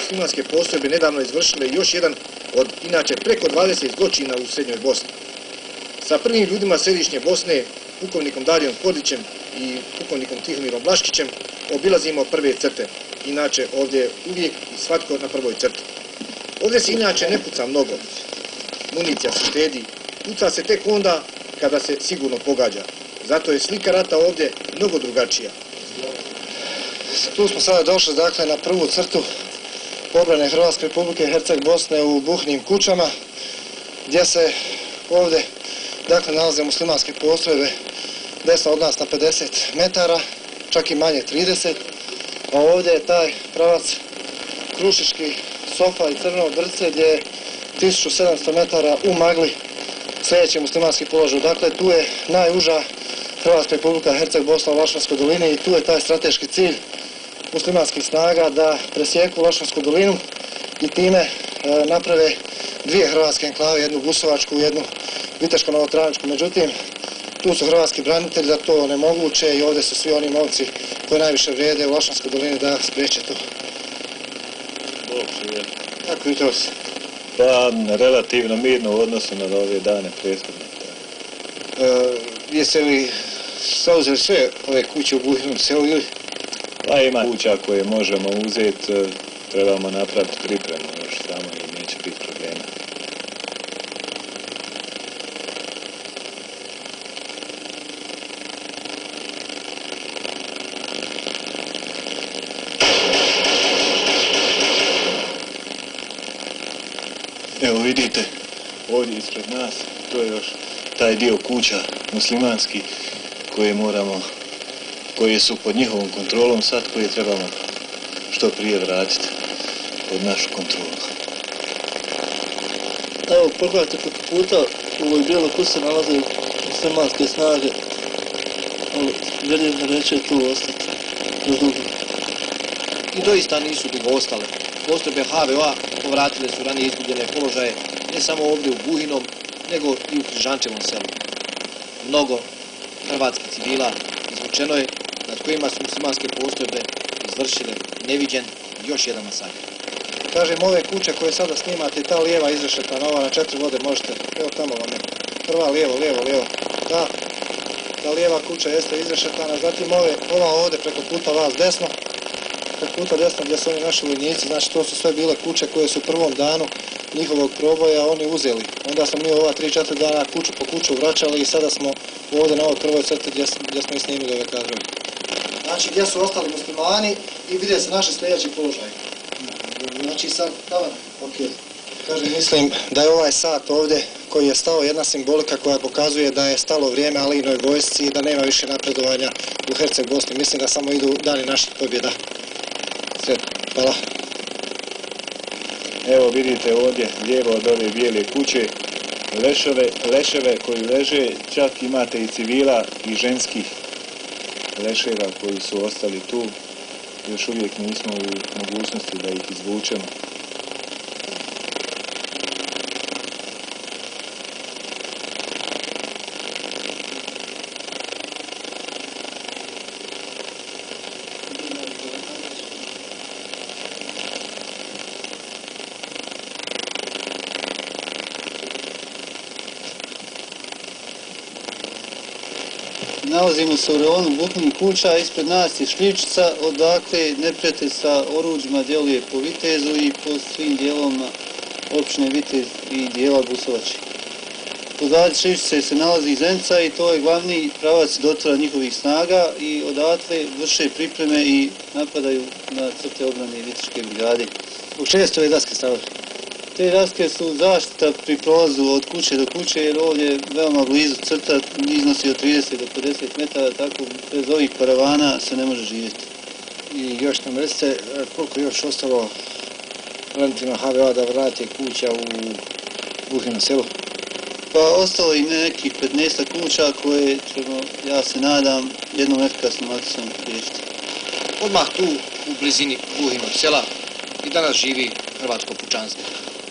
muslimanske postrojbe nedavno izvršile još jedan od inače preko 20 zločina u Srednjoj Bosni. Sa prvim ljudima Središnje Bosne, pukovnikom Darijom Kodićem i pukovnikom Tihomirom Blaškićem, obilazimo prve crte. Inače, ovdje je uvijek i svatko na prvoj crti. Ovdje se inače ne puca mnogo. Municija se štedi. Puca se tek onda kada se sigurno pogađa. Zato je slika rata ovdje mnogo drugačija. Tu smo sada došli dakle, na prvu crtu obrane Hrvatske Republike Herceg Bosne u Buhinim kućama, gdje se ovdje dakle, nalaze muslimanske postrojbe desno od nas na 50 metara, čak i manje 30, a ovdje je taj pravac Krušiški, Sofa i Crno Brce gdje je 1700 metara u magli sljedeći muslimanski položaj. Dakle, tu je najuža Hrvatska Republika Herceg Bosna u Lašvanskoj dolini i tu je taj strateški cilj muslimanskih snaga da presjeku Lašvansku dolinu i time naprave dvije hrvatske enklave, jednu Busovačku i jednu Viteško-Novotravničku. Međutim, tu su hrvatski branitelji da to onemoguće i ovdje su svi oni momci koji najviše vrijede u Lašvanskoj dolini da spriječe to. Bog žive. Kako i to si? Pa, relativno mirno u odnosu na ove dane prethodne. Jeste li zauzeli sve ove kuće u Buhinom selu ili? Pa ima kuća koje možemo uzeti, trebamo napraviti pripremu još samo i neće biti problema. Evo vidite, ovdje ispred nas, to je još taj dio kuća muslimanski koje su pod njihovom kontrolom sad, koje trebamo što prije vratiti pod našu kontrolu. Evo, pogledajte preko puta, u ovoj bijeloj kući se nalaze muslimanske snage, ali želim da neće tu ostati još dugo. I doista nisu dugo ostale. Postrojbe HVO-a povratile su ranije izgubljene položaje ne samo ovdje u Buhinom, nego i u Križančevom selu. Mnogo hrvatskih civila izvučeno je, nad kojima su muslimanske postrojbe izvršile neviđen još jedan masakr. Kažem, ove kuće koje sada snimate, ta lijeva izrešetana, ova na 4 vode možete, evo tamo vam je, prva lijevo. Da, ta lijeva kuća jeste izrešetana, zatim ova ovdje preko puta vas desno, gdje su oni naši vojnici, znači to su sve bile kuće koje su u prvom danu njihovog proboja oni uzeli. Onda smo mi ova 3-4 dana kuću po kuću vraćali i sada smo ovdje na ovoj prvoj crti gdje smo i snimili ove kadrove. Znači gdje su ostali muslimani i vide se naši sljedeći položaj. Znači sad, ok. Kažem, mislim da je ovaj sat ovdje koji je stao jedna simbolika koja pokazuje da je stalo vrijeme Alijinoj vojsci i da nema više napredovanja u Herceg Bosni. Mislim da samo idu dani naših pobjeda. Sve, hvala. Evo vidite ovdje lijevo od ove bijele kuće leševe koji leže, čak imate i civila i ženskih leševa koji su ostali tu. Još uvijek nismo u mogućnosti da ih izvučemo. Nalazimo se u reonu Buhinih kuća, ispred nas je Šljivčica, odakle neprijatelj sa oruđima djeluje po Vitezu i po svim dijelovima općine Vitez i dijela Busovače. Pozadnje Šljivčice se nalazi Zenica i to je glavni pravac dotora njihovih snaga i odatle vrše pripreme i napadaju na crte obrane Viteške brigade. Zbog čega ste ove daske stavili? Te daske su zaštita pri prolazu od kuće do kuće jer ovdje je veoma blizu crta, iznosi od 30 do 50 metara, tako bez ovih paravana se ne može živjeti. I još nam recite koliko još ostalo braniteljima HVO da vrate kuća u Buhino selu? Pa ostalo i nekih 15 kuća koje ćemo, ja se nadam, jednom efikasnom akcijom riješiti. Odmah tu u blizini Buhinog sela i danas živi hrvatsko pučanstvo.